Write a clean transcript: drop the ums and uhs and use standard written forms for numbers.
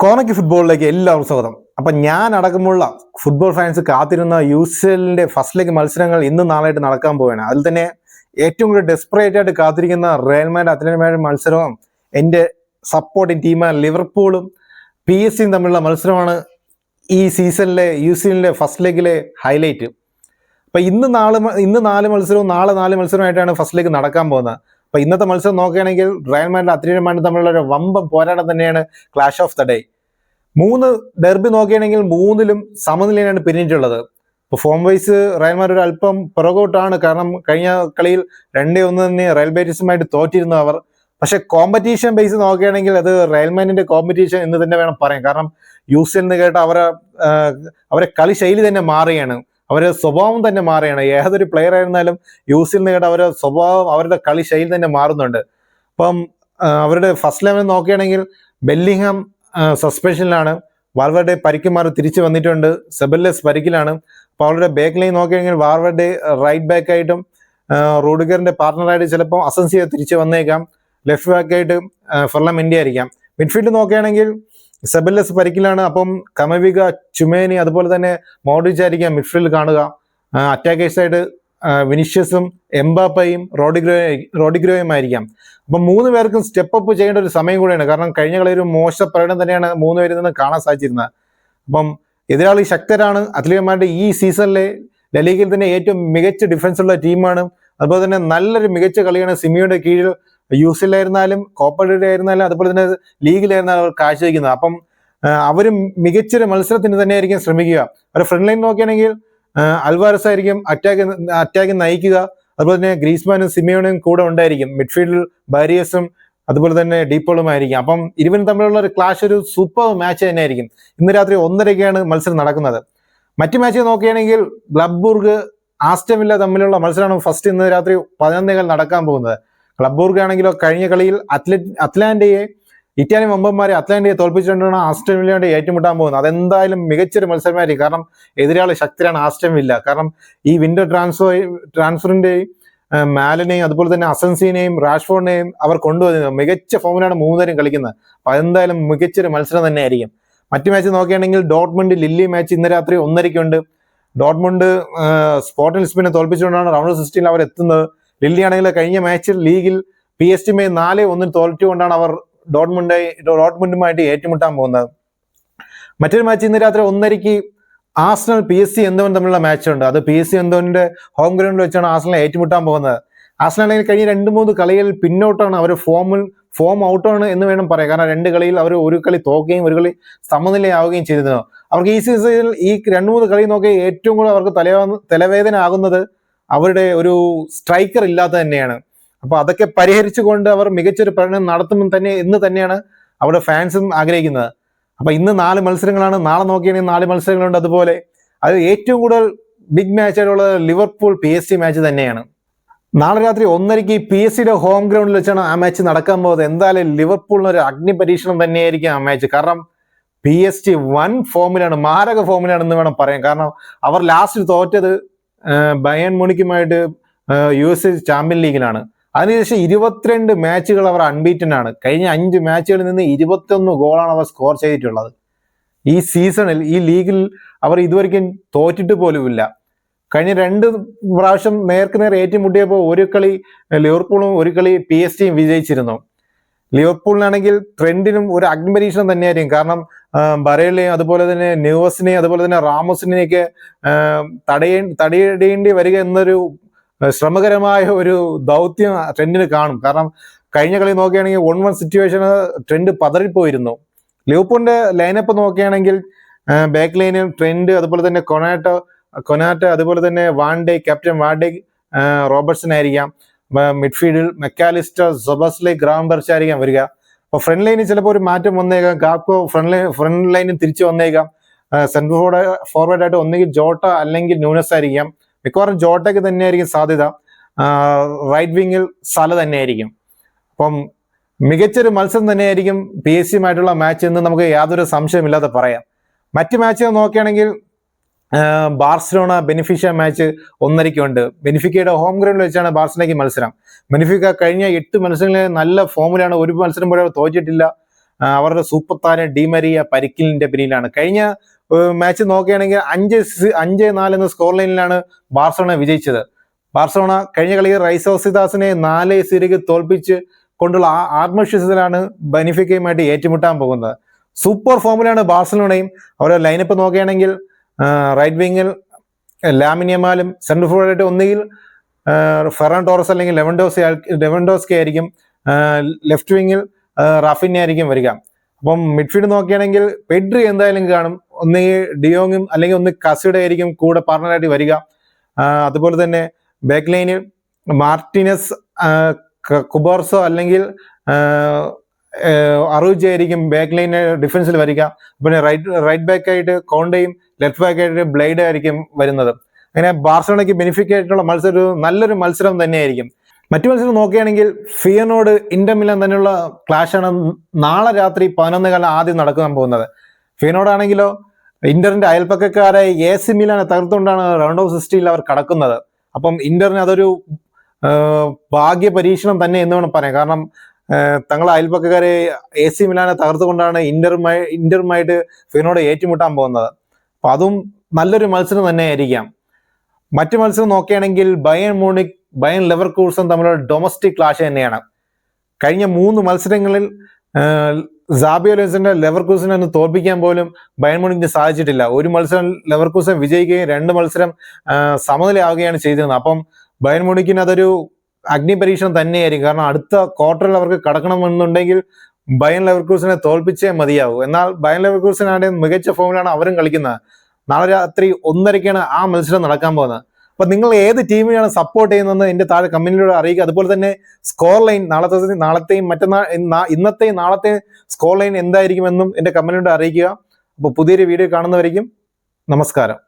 Corner ഫുട്ബോളിലേക്ക് എല്ലാവർക്കും സ്വാഗതം. അപ്പം ഞാൻ അടക്കമുള്ള ഫുട്ബോൾ ഫാൻസ് കാത്തിരുന്ന UCL ഫസ്റ്റ് ലെഗ് മത്സരങ്ങൾ ഇന്നും നാളായിട്ട് നടക്കാൻ പോവുകയാണ്. അതിൽ തന്നെ ഏറ്റവും കൂടുതൽ ഡെസ്പറേറ്റ് ആയിട്ട് കാത്തിരിക്കുന്ന റയൽ മാഡ്രിഡ് അത്ലറ്റികോ മാഡ്രിഡ് മത്സരവും എൻ്റെ സപ്പോർട്ടിങ് ടീമായ ലിവർപൂളും PSG തമ്മിലുള്ള മത്സരമാണ് ഈ സീസണിലെ UCL ഫസ്റ്റ് ലെഗിലെ ഹൈലൈറ്റ്. അപ്പം ഇന്ന് 4 മത്സരവും നാളെ 4 മത്സരമായിട്ടാണ് ഫസ്റ്റ് ലെഗ് നടക്കാൻ പോകുന്നത്. അപ്പം ഇന്നത്തെ മത്സരം നോക്കുകയാണെങ്കിൽ റയൽ മാഡ്രിഡ് അത്ലറ്റികോ മാഡ്രിഡ് തമ്മിലുള്ള ഒരു വമ്പൻ പോരാട്ടം തന്നെയാണ് clash of the day. 3 derby നോക്കുകയാണെങ്കിൽ 3ലും സമനിലയാണ് പിരിഞ്ഞിട്ടുള്ളത്. ഇപ്പോൾ ഫോം വൈസ് റയൽ മാഡ്രിഡ് ഒരു അല്പം പുറകോട്ടാണ്. കാരണം കഴിഞ്ഞ കളിയിൽ 2-1 തന്നെ റയൽ ബേറ്റിസുമായിട്ട് തോറ്റിരുന്നു അവർ. പക്ഷെ കോമ്പറ്റീഷൻ ബേസ് നോക്കുകയാണെങ്കിൽ അത് റയൽ മാഡ്രിഡിന്റെ കോമ്പറ്റീഷൻ എന്ന് തന്നെ വേണം പറയാൻ. കാരണം UCL എന്ന് കേട്ട അവരെ കളി ശൈലി തന്നെ മാറുകയാണ്, അവരുടെ സ്വഭാവം തന്നെ മാറുകയാണ്. ഏതൊരു പ്ലെയർ ആയിരുന്നാലും UCL എന്ന് കേട്ട അവരുടെ സ്വഭാവം, അവരുടെ കളി ശൈലി തന്നെ മാറുന്നുണ്ട്. അപ്പം അവരുടെ ഫസ്റ്റ് ലെവൽ നോക്കുകയാണെങ്കിൽ ബെല്ലിംഗ്ഹാം സസ്പെൻഷനിലാണ്, വാൽവർഡെ പരിക്ക് മാറി തിരിച്ചു വന്നിട്ടുണ്ട്, സെബല്ലസ് പരിക്കിലാണ്. അപ്പോൾ അവരുടെ ബാക്ക് ലൈൻ നോക്കുകയാണെങ്കിൽ വാൽവർഡെ റൈറ്റ് ബാക്ക് ആയിട്ടും റൂഡിഗറിന്റെ പാർട്ണറായിട്ട് ചിലപ്പോൾ അസൻസിയോ തിരിച്ചു വന്നേക്കാം, ലെഫ്റ്റ് ബാക്ക് ആയിട്ട് ഫെർലാൻ മെൻഡി ആയിരിക്കാം. മിഡ്ഫീൽഡ് നോക്കുകയാണെങ്കിൽ സെബല്ലസ് പരിക്കിലാണ്, അപ്പം കമവിക, ചുമേനി അതുപോലെ തന്നെ മോഡ്രിച്ച് ആയിരിക്കാം മിഡ്ഫീൽഡ് കാണുക. അറ്റാക്കേഴ്സായിട്ട് വിനിഷ്യസും എംബാപ്പയും റോഡിഗ്രോയും ആയിരിക്കാം. അപ്പം 3 പേർക്കും സ്റ്റെപ്പ് അപ്പ് ചെയ്യേണ്ട ഒരു സമയം കൂടെയാണ്. കാരണം കഴിഞ്ഞ കളി ഒരു മോശ പ്രകടനം തന്നെയാണ് 3 പേരിൽ നിന്ന് കാണാൻ സാധിച്ചിരുന്നത്. അപ്പം എതിരാളി ശക്തരാണ്. അത്ലറ്റികോ മാഡ്രിഡ് ഈ സീസണിലെ ലലീഗയിൽ തന്നെ ഏറ്റവും മികച്ച ഡിഫൻസ് ഉള്ള ടീമാണ്. അതുപോലെ തന്നെ നല്ലൊരു മികച്ച കളിയാണ് സിമിയോയുടെ കീഴിൽ UCL ആയിരുന്നാലും കോപ്പ ഡെൽ റേ ആയിരുന്നാലും അതുപോലെ തന്നെ ലീഗിലായിരുന്നാലും അവർ കാഴ്ചവെക്കുന്നത്. അപ്പം അവരും മികച്ചൊരു മത്സരത്തിന് തന്നെയായിരിക്കും ശ്രമിക്കുക. അവരുടെ ഫ്രണ്ട് ലൈൻ നോക്കുകയാണെങ്കിൽ അൽവാരസ് ആയിരിക്കും അറ്റാക്ക് നയിക്കുക. അതുപോലെ തന്നെ ഗ്രീസ്മാനും സിമിയോണും കൂടെ ഉണ്ടായിരിക്കും. മിഡ്ഫീൽഡിൽ ബാരിയസും അതുപോലെ തന്നെ ഡീപ്പോളുമായിരിക്കും. അപ്പം ഇരുവരും തമ്മിലുള്ള ഒരു ക്ലാഷ് ഒരു സൂപ്പർ മാച്ച് തന്നെയായിരിക്കും. ഇന്ന് രാത്രി 1:30 മത്സരം നടക്കുന്നത്. മറ്റു മാച്ച് നോക്കുകയാണെങ്കിൽ ക്ലബ്ബൂർഗ് ആസ്റ്റൺ വില്ല തമ്മിലുള്ള മത്സരമാണ് ഫസ്റ്റ് ഇന്ന് രാത്രി 11:15 നടക്കാൻ പോകുന്നത്. ക്ലബ്ബൂർഗ് ആണെങ്കിലോ കഴിഞ്ഞ കളിയിൽ ഇറ്റാലിയൻ വമ്പന്മാരെ അറ്റ്ലാന്റയെ തോൽപ്പിച്ചുകൊണ്ടാണ് ആസ്റ്റൺ വില്ലയോട് ഏറ്റുമുട്ടാൻ പോകുന്നത്. അതെന്തായാലും മികച്ചൊരു മത്സരമായിരിക്കും. കാരണം എതിരാളി ശക്തരാണ് ആസ്റ്റൺ വില്ല. കാരണം ഈ വിന്റർ ട്രാൻസ്ഫറിന്റെയും മാലിനെയും അതുപോലെ തന്നെ അസൻസിനെയും റാഷ്ഫോർഡിനെയും അവർ കൊണ്ടുവന്നത് മികച്ച ഫോമിലാണ് 3 പേരും കളിക്കുന്നത്. അപ്പൊ അതെന്തായാലും മികച്ചൊരു മത്സരം തന്നെ ആയിരിക്കും. മറ്റു മാച്ച് നോക്കുകയാണെങ്കിൽ ഡോർട്ട്മുണ്ട് ലില്ലി മാച്ച് ഇന്ന് രാത്രി 1:30 ഡോർട്ട്മുണ്ട് സ്പോർട്ടിംഗ് ലിസ്ബനെ തോൽപ്പിച്ചുകൊണ്ടാണ് റൗണ്ട് 16 അവർ എത്തുന്നത്. ലില്ലി ആണെങ്കിൽ കഴിഞ്ഞ മാച്ചിൽ ലീഗിൽ PSG 4-1 തോൽപ്പിച്ചുകൊണ്ടാണ് അവർ ഡോർട്ട്മുണ്ടുമായിട്ട് ഏറ്റുമുട്ടാൻ പോകുന്നത്. മറ്റൊരു മാച്ച് ഇന്ന് രാത്രി 1:30 ആർസണൽ PSG എന്തോൻ തമ്മിലുള്ള മാച്ച് ഉണ്ട്. അത് PSG എന്തോന്റെ ഹോം ഗ്രൗണ്ടിൽ വെച്ചാണ് ആർസണൽ ഏറ്റുമുട്ടാൻ പോകുന്നത്. ആർസണൽ ആണെങ്കിൽ കഴിഞ്ഞ 2-3 കളികളിൽ പിന്നോട്ടാണ്, അവർ ഫോം ഔട്ടാണ് എന്ന് വേണം പറയാം. കാരണം 2 കളിയിൽ അവർ ഒരു കളി തോക്കുകയും ഒരു കളി സമനിലയാവുകയും ചെയ്തിരുന്നു. അവർക്ക് ഈ സീസണിൽ ഈ 2-3 കളി നോക്കി ഏറ്റവും കൂടുതൽ അവർക്ക് തലവേദന ആകുന്നത് അവരുടെ ഒരു സ്ട്രൈക്കർ ഇല്ലാത്ത തന്നെയാണ്. അപ്പൊ അതൊക്കെ പരിഹരിച്ചുകൊണ്ട് അവർ മികച്ചൊരു പ്രകടനം നടത്തുമെന്ന് തന്നെയാണ് അവരുടെ ഫാൻസും ആഗ്രഹിക്കുന്നത്. അപ്പൊ ഇന്ന് 4 മത്സരങ്ങളാണ്. നാളെ നോക്കിയാണെങ്കിൽ 4 മത്സരങ്ങളുണ്ട്. അതുപോലെ അത് ഏറ്റവും കൂടുതൽ ബിഗ് മാച്ച് ആയിട്ടുള്ളത് ലിവർപൂൾ PSG മാച്ച് തന്നെയാണ്. നാളെ രാത്രി 1:30 PSG ഹോം ഗ്രൗണ്ടിൽ വെച്ചാണ് ആ മാച്ച് നടക്കാൻ പോകുന്നത്. എന്തായാലും ലിവർപൂളിന് ഒരു അഗ്നി പരീക്ഷണം തന്നെയായിരിക്കും ആ മാച്ച്. കാരണം PSG വൻ ഫോമിലാണ്, മാരക ഫോമിലാണ് എന്ന് വേണം പറയാൻ. കാരണം അവർ ലാസ്റ്റ് തോറ്റത് ബയൺ മ്യൂണിക്കുമായിട്ട് USA ചാമ്പ്യൻ ലീഗിലാണ്. അതിനുശേഷം 22 മാച്ചുകൾ അവർ അൺബീറ്റൻ ആണ്. കഴിഞ്ഞ 5 മാച്ചുകളിൽ നിന്ന് 21 ഗോളാണ് അവർ സ്കോർ ചെയ്തിട്ടുള്ളത്. ഈ സീസണിൽ ഈ ലീഗിൽ അവർ ഇതുവരെയ്ക്കും തോറ്റിട്ട് പോലുമില്ല. കഴിഞ്ഞ 2 പ്രാവശ്യം നേർക്കുനേർ ഏറ്റുമുട്ടിയപ്പോൾ ഒരു കളി ലിവർപൂളും ഒരു കളി PSG വിജയിച്ചിരുന്നു. ലിവർപൂളിനാണെങ്കിൽ ട്രെൻഡിനും ഒരു അഗ്നിപരീക്ഷണം തന്നെയായിരിക്കും. കാരണം ബറേലയും അതുപോലെ തന്നെ ന്യൂവസിനെയും അതുപോലെ തന്നെ റാമോസിനെയൊക്കെ തടയിടേണ്ടി വരിക എന്നൊരു ശ്രമകരമായ ഒരു ദൗത്യം ട്രെൻഡിന് കാണും. കാരണം കഴിഞ്ഞ കളി നോക്കുകയാണെങ്കിൽ 1-1 സിറ്റുവേഷന് ട്രെൻഡ് പതറിപ്പോയിരുന്നു. ലിവർപൂളിന്റെ ലൈനപ്പ് നോക്കുകയാണെങ്കിൽ ബാക്ക് ലൈനിൽ ട്രെൻഡ് അതുപോലെ തന്നെ കൊനാറ്റ അതുപോലെ തന്നെ ക്യാപ്റ്റൻ വാൻഡേ റോബർട്ട്സൺ ആയിരിക്കാം. മിഡ്ഫീൽഡിൽ മെക്കാലിസ്റ്റർ, സൊബസ്ലൈ, ഗ്രാംബർച്ച് ആയിരിക്കാം വരിക. അപ്പൊ ഫ്രണ്ട് ലൈനിൽ ചിലപ്പോൾ ഒരു മാറ്റം വന്നേക്കാം. ഗാക്കോ ഫ്രണ്ട് ലൈനിൽ തിരിച്ചു വന്നേക്കാം. സെൻട്രൽ ഫോർവേഡ് ആയിട്ട് ഒന്നുകിൽ ജോട്ട അല്ലെങ്കിൽ ന്യൂനസ് ആയിരിക്കാം. മിക്കവാറും ജോട്ടയ്ക്ക് തന്നെയായിരിക്കും സാധ്യത. റൈറ്റ് വിങ്ങിൽ സല തന്നെയായിരിക്കും. അപ്പം മികച്ചൊരു മത്സരം തന്നെയായിരിക്കും PSG മാച്ച് എന്ന് നമുക്ക് യാതൊരു സംശയമില്ലാതെ പറയാം. മറ്റ് മാച്ചുകൾ നോക്കുകയാണെങ്കിൽ ബാർസലോണ ബെനിഫിക്ക മാച്ച് 1:30 ഉണ്ട്. ബെനിഫിക്കയുടെ ഹോം ഗ്രൗണ്ടിൽ വെച്ചാണ് ബാർസലോണയ്ക്ക് മത്സരം. ബെനിഫിക്ക കഴിഞ്ഞ 8 മത്സരങ്ങളിൽ നല്ല ഫോമിലാണ്. ഒരു മത്സരം പോലും തോറ്റിട്ടില്ല. അവരുടെ സൂപ്പർ താരം ഡിമരിയ പരിക്കിലിന്റെ പിന്നിലാണ്. കഴിഞ്ഞ മാച്ച് നോക്കുകയാണെങ്കിൽ 5-4 എന്ന സ്കോർ ലൈനിലാണ് ബാർസലോണ വിജയിച്ചത്. ബാർസലോണ കഴിഞ്ഞ കളിയിൽ റൈസ് സോസിദാസിനെ 4-0 തോൽപ്പിച്ച് കൊണ്ടുള്ള ആ ആത്മവിശ്വാസത്തിലാണ് ബെനിഫിക്കയുമായിട്ട് ഏറ്റുമുട്ടാൻ പോകുന്നത്. സൂപ്പർ ഫോമിലാണ് ബാർസലോണയും. അവരുടെ ലൈനപ്പ് നോക്കുകയാണെങ്കിൽ റൈറ്റ് വിങ്ങിൽ ലാമിൻ യമാലും, സെൻട്രൽ ഫോർവേഡ് ഒന്നുകിൽ ഫെറാൻ ടോറസ് അല്ലെങ്കിൽ ലെവൻഡോസ്കി ആയിരിക്കും, ലെഫ്റ്റ് വിങ്ങിൽ റാഫിനെ ആയിരിക്കും വരിക. അപ്പം മിഡ്ഫീൽഡ് നോക്കുകയാണെങ്കിൽ പെഡ്രി എന്തായാലും കാണും. ഒന്നുകിൽ ഡിയോങ്ങും അല്ലെങ്കിൽ ഒന്ന് കസിയുടെ ആയിരിക്കും കൂടെ പാർട്ണറായിട്ട് വരിക. അതുപോലെ തന്നെ ബാക്ക് ലൈനിൽ മാർട്ടിനസ്, കുബാർസോ അല്ലെങ്കിൽ അറൂജ ആയിരിക്കും ബാക്ക് ലൈന് ഡിഫൻസിൽ വരിക. പിന്നെ റൈറ്റ് ബാക്ക് ആയിട്ട് കോണ്ടയും ലെഫ്റ്റ് ബാക്ക് ആയിട്ട് ബ്ലേഡ് ആയിരിക്കും വരുന്നത്. അങ്ങനെ ബാർസലോണയ്ക്ക് ബെനിഫിറ്റ് ആയിട്ടുള്ള മത്സരം നല്ലൊരു മത്സരം തന്നെയായിരിക്കും. മറ്റു മത്സരം നോക്കുകയാണെങ്കിൽ ഫിയനോട് ഇന്റർ മിലാൻ തന്നെയുള്ള ക്ലാഷാണ് നാളെ രാത്രി 11:15 ആദ്യം നടക്കാൻ പോകുന്നത്. ഫിയനോടാണെങ്കിലോ ഇന്ററിന്റെ അയൽപ്പക്കക്കാരായ AC മിലാനെ തകർത്തുകൊണ്ടാണ് റൗണ്ട് ഓഫ് 16 അവർ കടക്കുന്നത്. അപ്പം ഇന്ററിന് അതൊരു ഭാഗ്യ പരീക്ഷണം തന്നെ എന്ന് വേണം പറയാം. കാരണം തങ്ങളെ അയൽപ്പക്കക്കാരെ AC മിലാനെ തകർത്തുകൊണ്ടാണ് ഇന്ററുമായിട്ട് ഫിയനോട് ഏറ്റുമുട്ടാൻ പോകുന്നത്. അപ്പൊ അതും നല്ലൊരു മത്സരം തന്നെ ആയിരിക്കാം. മറ്റു മത്സരം നോക്കുകയാണെങ്കിൽ ബയൺ ലെവർകൂസൻ തമ്മിലുള്ള ഡൊമസ്റ്റിക് ക്ലാഷ് തന്നെയാണ്. കഴിഞ്ഞ 3 മത്സരങ്ങളിൽ സാബി അലോൻസോന്റെ ലെവർകൂസനെ ഒന്ന് തോൽപ്പിക്കാൻ പോലും ബയൺ മ്യൂണിക്കിന് സാധിച്ചിട്ടില്ല. ഒരു മത്സരം ലെവർകൂസൻ വിജയിക്കുകയും 2 മത്സരം സമനിലയാവുകയാണ് ചെയ്തിരുന്നത്. അപ്പം ബയൺ മ്യൂണിക്കിന് അതൊരു അഗ്നി പരീക്ഷണം തന്നെയായിരിക്കും. കാരണം അടുത്ത ക്വാർട്ടറിൽ അവർക്ക് കടക്കണമെന്നുണ്ടെങ്കിൽ ബയൺ ലെവർകൂസനെ തോൽപ്പിച്ചേ മതിയാവൂ. എന്നാൽ ബയൺ ലെവർകൂസൻ ആണെങ്കിൽ മികച്ച ഫോമിലാണ് അവരും കളിക്കുന്നത്. നാളെ രാത്രി 1:30 ആ മത്സരം നടക്കാൻ പോകുന്നത്. അപ്പൊ നിങ്ങൾ ഏത് ടീമിനെയാണ് സപ്പോർട്ട് ചെയ്യുന്നതെന്ന് എന്റെ താഴെ കമന്റിലൂടെ അറിയിക്കുക. അതുപോലെ തന്നെ സ്കോർ ലൈൻ നാളത്തെയും ഇന്നത്തെയും നാളത്തെ സ്കോർ ലൈൻ എന്തായിരിക്കുമെന്നും എന്റെ കമന്റിലൂടെ അറിയിക്കുക. അപ്പോൾ പുതിയൊരു വീഡിയോ കാണുന്നവരേക്കും നമസ്കാരം.